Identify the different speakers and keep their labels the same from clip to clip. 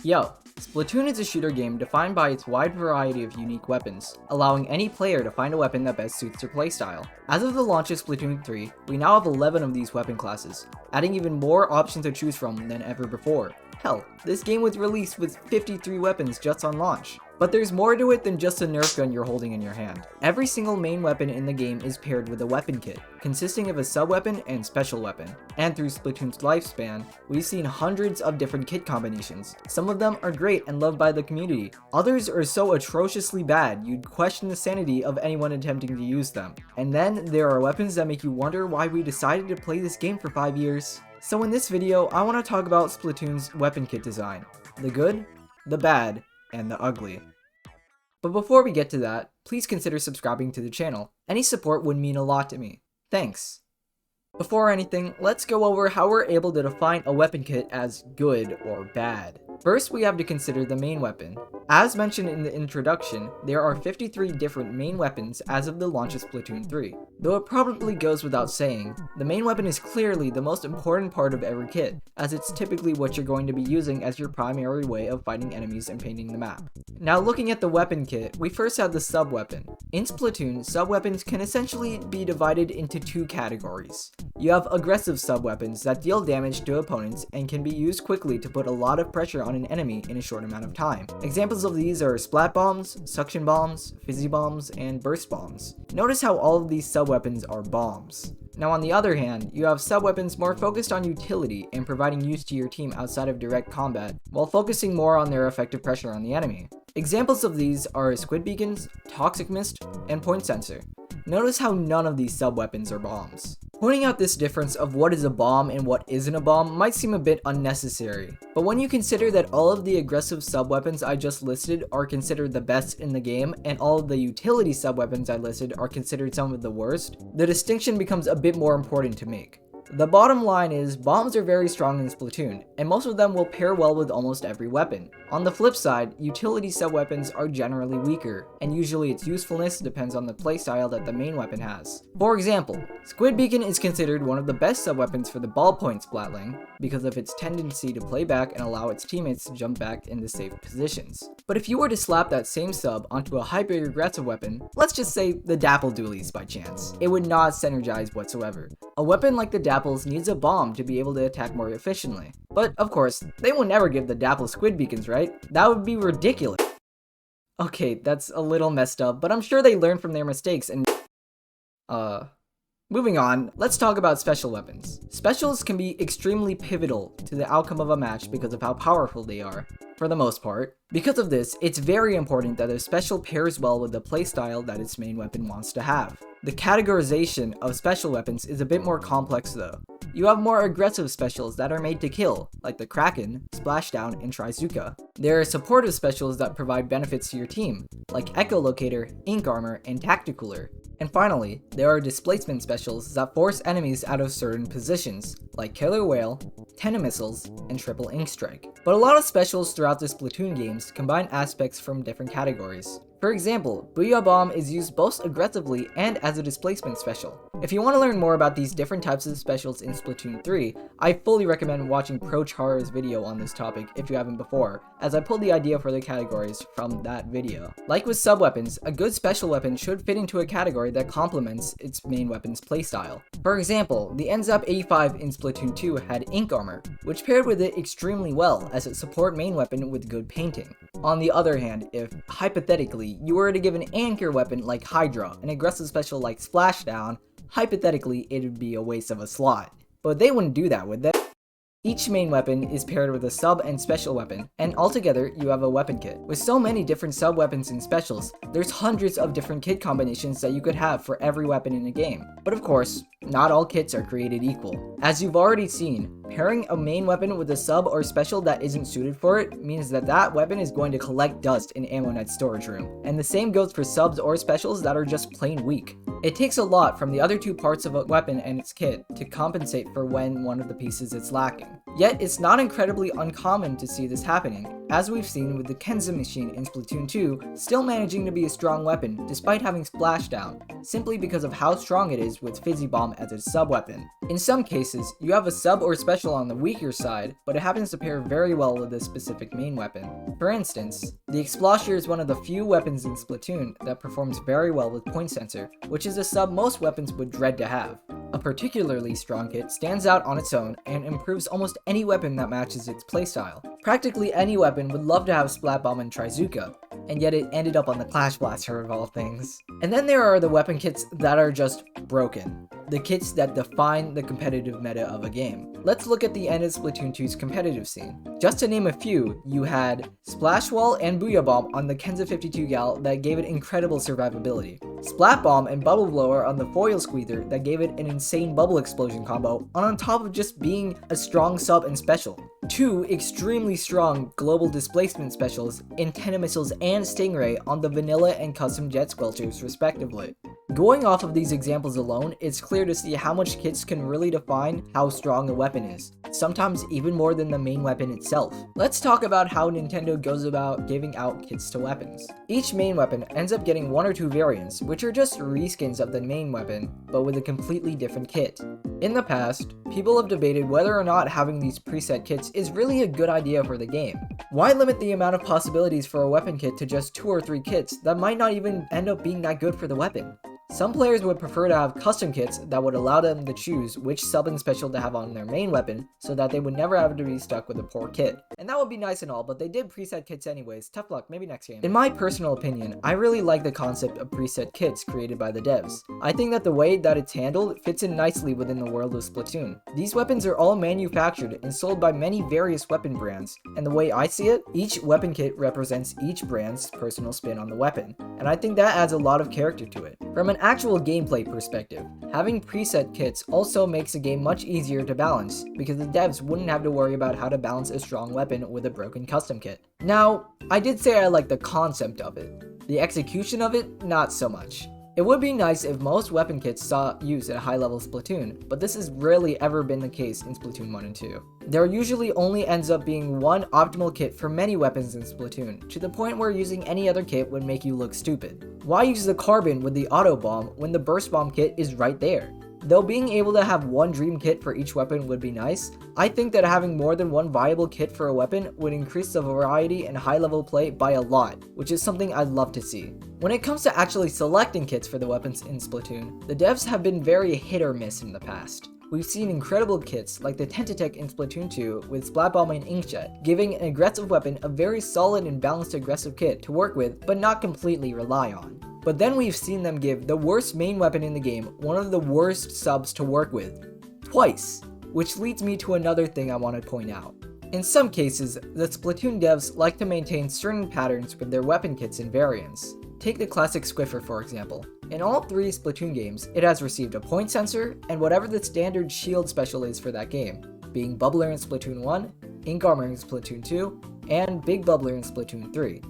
Speaker 1: Yo, Splatoon is a shooter game defined by its wide variety of unique weapons, allowing any player to find a weapon that best suits their playstyle. As of the launch of Splatoon 3, we now have 11 of these weapon classes, adding even more options to choose from than ever before. Hell, this game was released with 53 weapons just on launch. But there's more to it than just a Nerf gun you're holding in your hand. Every single main weapon in the game is paired with a weapon kit, consisting of a sub-weapon and special weapon. And through Splatoon's lifespan, we've seen hundreds of different kit combinations. Some of them are great and loved by the community. Others are so atrociously bad, you'd question the sanity of anyone attempting to use them. And then there are weapons that make you wonder why we decided to play this game for 5 years. So in this video, I want to talk about Splatoon's weapon kit design. The good, the bad, and the ugly. But before we get to that, please consider subscribing to the channel. Any support would mean a lot to me. Thanks. Before anything, let's go over how we're able to define a weapon kit as good or bad. First, we have to consider the main weapon. As mentioned in the introduction, there are 53 different main weapons as of the launch of Splatoon 3. Though it probably goes without saying, the main weapon is clearly the most important part of every kit, as it's typically what you're going to be using as your primary way of fighting enemies and painting the map. Now looking at the weapon kit, we first have the sub-weapon. In Splatoon, sub-weapons can essentially be divided into two categories. You have aggressive sub-weapons that deal damage to opponents and can be used quickly to put a lot of pressure on an enemy in a short amount of time. Examples of these are splat bombs, suction bombs, fizzy bombs, and burst bombs. Notice how all of these sub-weapons are bombs. Now on the other hand, you have sub-weapons more focused on utility and providing use to your team outside of direct combat, while focusing more on their effective pressure on the enemy. Examples of these are squid beacons, toxic mist, and point sensor. Notice how none of these sub-weapons are bombs. Pointing out this difference of what is a bomb and what isn't a bomb might seem a bit unnecessary, but when you consider that all of the aggressive sub-weapons I just listed are considered the best in the game, and all of the utility sub-weapons I listed are considered some of the worst, the distinction becomes a bit more important to make. The bottom line is, bombs are very strong in Splatoon, and most of them will pair well with almost every weapon. On the flip side, utility sub-weapons are generally weaker, and usually its usefulness depends on the playstyle that the main weapon has. For example, Squid Beacon is considered one of the best sub-weapons for the ballpoint splatling, because of its tendency to play back and allow its teammates to jump back into safe positions. But if you were to slap that same sub onto a hyper-aggressive weapon, let's just say the Dapple Dualies by chance, it would not synergize whatsoever. A weapon like the Dapples needs a bomb to be able to attack more efficiently. But of course, they will never give the Dapple Squid Beacons, right? That would be ridiculous. Okay, that's a little messed up, but I'm sure they learned from their mistakes and moving on, let's talk about special weapons. Specials can be extremely pivotal to the outcome of a match because of how powerful they are, for the most part. Because of this, it's very important that a special pairs well with the playstyle that its main weapon wants to have. The categorization of special weapons is a bit more complex though. You have more aggressive specials that are made to kill, like the Kraken, Splashdown, and Trizooka. There are supportive specials that provide benefits to your team, like Echolocator, Ink Armor, and Tacticooler. And finally, there are displacement specials that force enemies out of certain positions, like Killer Whale, Tenna Missiles, and Triple Ink Strike. But a lot of specials throughout the Splatoon games combine aspects from different categories. For example, Booyah Bomb is used both aggressively and as a displacement special. If you want to learn more about these different types of specials in Splatoon 3, I fully recommend watching ProChar's video on this topic if you haven't before, as I pulled the idea for the categories from that video. Like with sub-weapons, a good special weapon should fit into a category that complements its main weapon's playstyle. For example, the NZAP 85 in Splatoon 2 had Ink Armor, which paired with it extremely well as it support main weapon with good painting. On the other hand, if, hypothetically, you were to give an anchor weapon like Hydra an aggressive special like Splashdown, hypothetically it'd be a waste of a slot. But they wouldn't do that, would they? Each main weapon is paired with a sub and special weapon, and altogether you have a weapon kit. With so many different sub weapons and specials, there's hundreds of different kit combinations that you could have for every weapon in a game. But of course, not all kits are created equal. As you've already seen, pairing a main weapon with a sub or special that isn't suited for it means that that weapon is going to collect dust in AmmoNet's storage room. And the same goes for subs or specials that are just plain weak. It takes a lot from the other two parts of a weapon and its kit to compensate for when one of the pieces is lacking. Yet it's not incredibly uncommon to see this happening, as we've seen with the Kenza machine in Splatoon 2 still managing to be a strong weapon despite having Splashdown, simply because of how strong it is with Fizzy Bomb as its sub-weapon. In some cases, you have a sub or special on the weaker side, but it happens to pair very well with this specific main weapon. For instance, the Explosior is one of the few weapons in Splatoon that performs very well with Point Sensor, which is a sub most weapons would dread to have. A particularly strong kit stands out on its own and improves almost any weapon that matches its playstyle. Practically any weapon would love to have Splat Bomb and Trizuka, and yet it ended up on the Clash Blaster of all things. And then there are the weapon kits that are just broken. The kits that define the competitive meta of a game. Let's look at the end of Splatoon 2's competitive scene. Just to name a few, you had Splash Wall and Booyah Bomb on the Kenza 52 Gal that gave it incredible survivability. Splat Bomb and Bubble Blower on the Foil Squeezer that gave it an insane bubble explosion combo, on top of just being a strong sub and special. Two extremely strong global displacement specials, Antenna Missiles and Stingray on the Vanilla and Custom Jet Squelchers respectively. Going off of these examples alone, it's clear to see how much kits can really define how strong a weapon is, sometimes even more than the main weapon itself. Let's talk about how Nintendo goes about giving out kits to weapons. Each main weapon ends up getting one or two variants, which are just reskins of the main weapon, but with a completely different kit. In the past, people have debated whether or not having these preset kits is really a good idea for the game. Why limit the amount of possibilities for a weapon kit to just 2 or 3 kits that might not even end up being that good for the weapon? Some players would prefer to have custom kits that would allow them to choose which sub and special to have on their main weapon so that they would never have to be stuck with a poor kit. And that would be nice and all, but they did preset kits anyways. Tough luck, maybe next game. In my personal opinion, I really like the concept of preset kits created by the devs. I think that the way that it's handled fits in nicely within the world of Splatoon. These weapons are all manufactured and sold by many various weapon brands, and the way I see it, each weapon kit represents each brand's personal spin on the weapon, and I think that adds a lot of character to it. From an actual gameplay perspective, having preset kits also makes the game much easier to balance, because the devs wouldn't have to worry about how to balance a strong weapon with a broken custom kit. Now, I did say I like the concept of it. The execution of it, not so much. It would be nice if most weapon kits saw use at a high level Splatoon, but this has rarely ever been the case in Splatoon 1 and 2. There usually only ends up being one optimal kit for many weapons in Splatoon, to the point where using any other kit would make you look stupid. Why use the Carbon with the Auto Bomb when the Burst Bomb kit is right there? Though being able to have one dream kit for each weapon would be nice, I think that having more than one viable kit for a weapon would increase the variety and high level play by a lot, which is something I'd love to see. When it comes to actually selecting kits for the weapons in Splatoon, the devs have been very hit or miss in the past. We've seen incredible kits like the Tentatek in Splatoon 2 with Splat Bomb and Inkjet, giving an aggressive weapon a very solid and balanced aggressive kit to work with but not completely rely on. But then we've seen them give the worst main weapon in the game one of the worst subs to work with, twice, which leads me to another thing I want to point out. In some cases, the Splatoon devs like to maintain certain patterns with their weapon kits and variants. Take the classic Squiffer for example. In all 3 Splatoon games, it has received a point sensor and whatever the standard shield special is for that game, being Bubbler in Splatoon 1, Ink Armor in Splatoon 2, and Big Bubbler in Splatoon 3.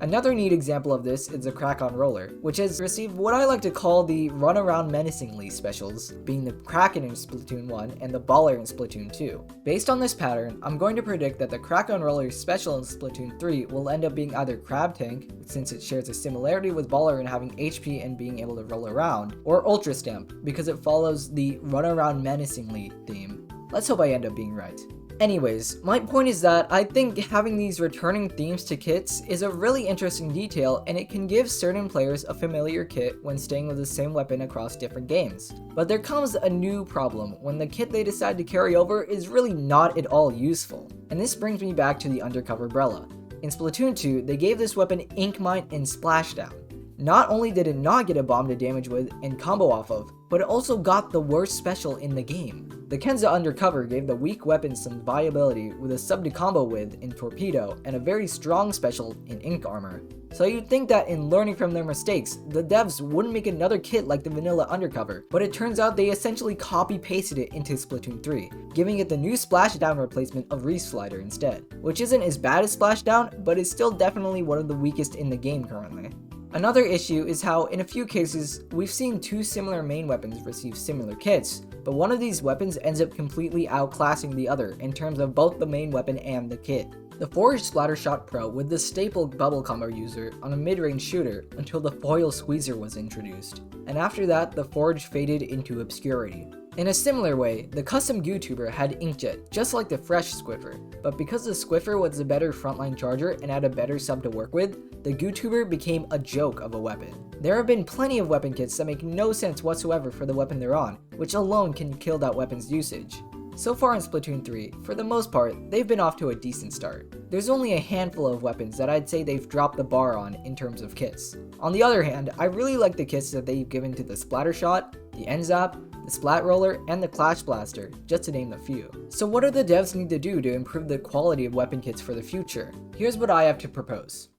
Speaker 1: Another neat example of this is the Crack-On Roller, which has received what I like to call the Run Around Menacingly specials, being the Kraken in Splatoon 1 and the Baller in Splatoon 2. Based on this pattern, I'm going to predict that the Crack-On Roller special in Splatoon 3 will end up being either Crab Tank, since it shares a similarity with Baller in having HP and being able to roll around, or Ultra Stamp, because it follows the Run Around Menacingly theme. Let's hope I end up being right. Anyways, my point is that I think having these returning themes to kits is a really interesting detail, and it can give certain players a familiar kit when staying with the same weapon across different games. But there comes a new problem when the kit they decide to carry over is really not at all useful. And this brings me back to the Undercover Brella. In Splatoon 2, they gave this weapon Ink Mine and Splashdown. Not only did it not get a bomb to damage with and combo off of, but it also got the worst special in the game. The Kenza Undercover gave the weak weapon some viability with a sub to combo with in Torpedo and a very strong special in Ink Armor. So you'd think that in learning from their mistakes, the devs wouldn't make another kit like the vanilla Undercover, but it turns out they essentially copy-pasted it into Splatoon 3, giving it the new Splashdown replacement of Reef Slider instead, which isn't as bad as Splashdown, but is still definitely one of the weakest in the game currently. Another issue is how, in a few cases, we've seen 2 similar main weapons receive similar kits, but one of these weapons ends up completely outclassing the other in terms of both the main weapon and the kit. The forged Splattershot Pro with the staple bubble combo user on a mid-range shooter until the foil squeezer was introduced, and after that the forge faded into obscurity. In a similar way, the custom goo tuber had Inkjet, just like the fresh Squiffer, but because the Squiffer was a better frontline charger and had a better sub to work with, the goo tuber became a joke of a weapon. There have been plenty of weapon kits that make no sense whatsoever for the weapon they're on, which alone can kill that weapon's usage. So far in Splatoon 3, for the most part, they've been off to a decent start. There's only a handful of weapons that I'd say they've dropped the bar on in terms of kits. On the other hand, I really like the kits that they've given to the Splattershot, the N-Zap, the Splat Roller, and the Clash Blaster, just to name a few. So what do the devs need to do to improve the quality of weapon kits for the future? Here's what I have to propose.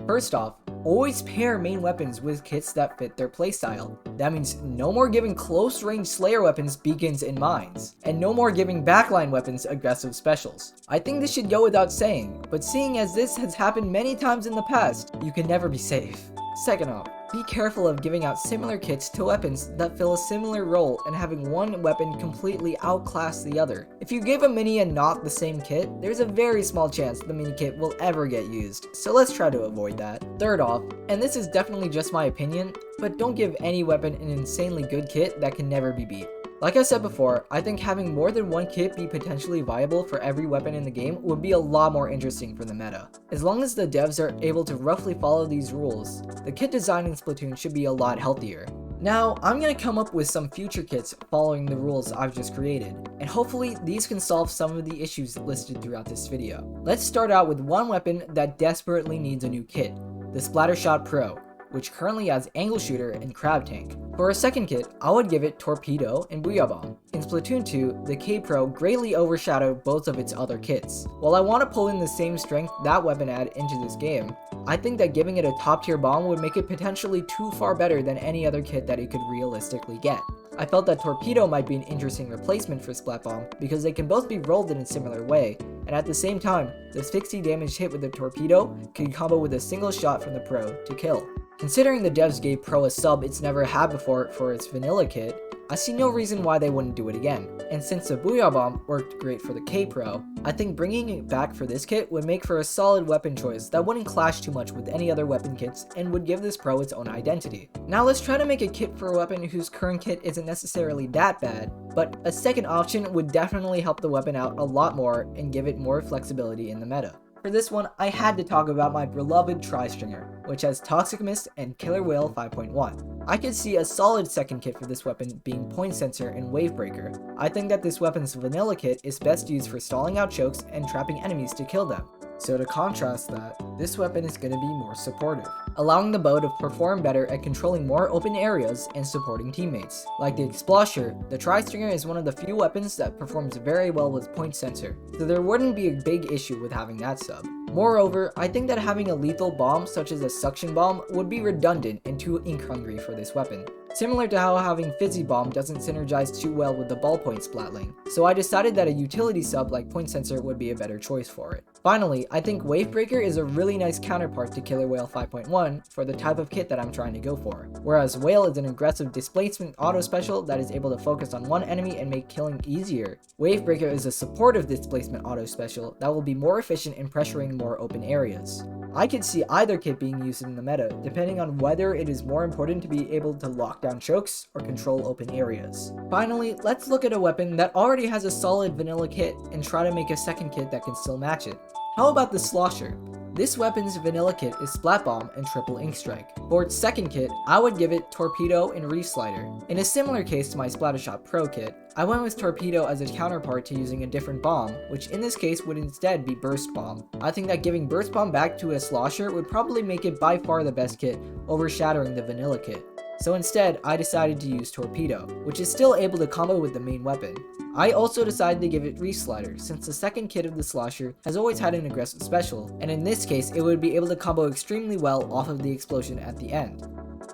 Speaker 1: First off, always pair main weapons with kits that fit their playstyle. That means no more giving close range Slayer weapons beacons and mines, and no more giving backline weapons aggressive specials. I think this should go without saying, but seeing as this has happened many times in the past, you can never be safe. Second off, be careful of giving out similar kits to weapons that fill a similar role and having one weapon completely outclass the other. If you give a mini and not the same kit, there's a very small chance the mini kit will ever get used, so let's try to avoid that. Third off, and this is definitely just my opinion, but don't give any weapon an insanely good kit that can never be beat. Like I said before, I think having more than one kit be potentially viable for every weapon in the game would be a lot more interesting for the meta. As long as the devs are able to roughly follow these rules, the kit design in Splatoon should be a lot healthier. Now, I'm going to come up with some future kits following the rules I've just created, and hopefully these can solve some of the issues listed throughout this video. Let's start out with one weapon that desperately needs a new kit, the Splattershot Pro, which currently has Angle Shooter and Crab Tank. For a second kit, I would give it Torpedo and Booyah Bomb. In Splatoon 2, the K-Pro greatly overshadowed both of its other kits. While I want to pull in the same strength that weapon had into this game, I think that giving it a top tier bomb would make it potentially too far better than any other kit that it could realistically get. I felt that Torpedo might be an interesting replacement for Splat Bomb because they can both be rolled in a similar way, and at the same time, the 60 damage hit with the Torpedo can combo with a single shot from the Pro to kill. Considering the devs gave Pro a sub it's never had before for its vanilla kit, I see no reason why they wouldn't do it again. And since the Booyah Bomb worked great for the K-Pro, I think bringing it back for this kit would make for a solid weapon choice that wouldn't clash too much with any other weapon kits and would give this Pro its own identity. Now let's try to make a kit for a weapon whose current kit isn't necessarily that bad, but a second option would definitely help the weapon out a lot more and give it more flexibility in the meta. For this one, I had to talk about my beloved Tri-Stringer, which has Toxic Mist and Killer Whale 5.1. I could see a solid second kit for this weapon being Point Sensor and Wave Breaker. I think that this weapon's vanilla kit is best used for stalling out chokes and trapping enemies to kill them. So to contrast that, this weapon is going to be more supportive, allowing the bow to perform better at controlling more open areas and supporting teammates. Like the Explosher, the Tri-Stringer is one of the few weapons that performs very well with Point Sensor, so there wouldn't be a big issue with having that sub. Moreover, I think that having a lethal bomb such as a Suction Bomb would be redundant and too ink hungry for this weapon. Similar to how having Fizzy Bomb doesn't synergize too well with the ballpoint splatling, so I decided that a utility sub like Point Sensor would be a better choice for it. Finally, I think Wave Breaker is a really nice counterpart to Killer Whale 5.1 for the type of kit that I'm trying to go for, whereas Whale is an aggressive displacement auto special that is able to focus on one enemy and make killing easier. Wave Breaker is a supportive displacement auto special that will be more efficient in pressuring more open areas. I could see either kit being used in the meta, depending on whether it is more important to be able to lock down chokes or control open areas. Finally, let's look at a weapon that already has a solid vanilla kit and try to make a second kit that can still match it. How about the Slosher? This weapon's vanilla kit is Splat Bomb and Triple Ink Strike. For its second kit, I would give it Torpedo and Reef Slider. In a similar case to my Splattershot Pro kit, I went with Torpedo as a counterpart to using a different bomb, which in this case would instead be Burst Bomb. I think that giving Burst Bomb back to a Slosher would probably make it by far the best kit, overshadowing the vanilla kit. So instead, I decided to use Torpedo, which is still able to combo with the main weapon. I also decided to give it Reef Slider, since the second kit of the Slosher has always had an aggressive special, and in this case it would be able to combo extremely well off of the explosion at the end.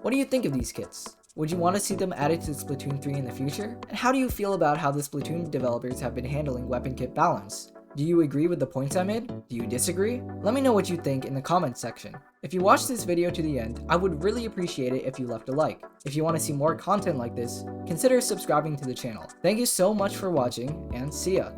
Speaker 1: What do you think of these kits? Would you want to see them added to Splatoon 3 in the future? And how do you feel about how the Splatoon developers have been handling weapon kit balance? Do you agree with the points I made? Do you disagree? Let me know what you think in the comments section. If you watched this video to the end, I would really appreciate it if you left a like. If you want to see more content like this, consider subscribing to the channel. Thank you so much for watching, and see ya!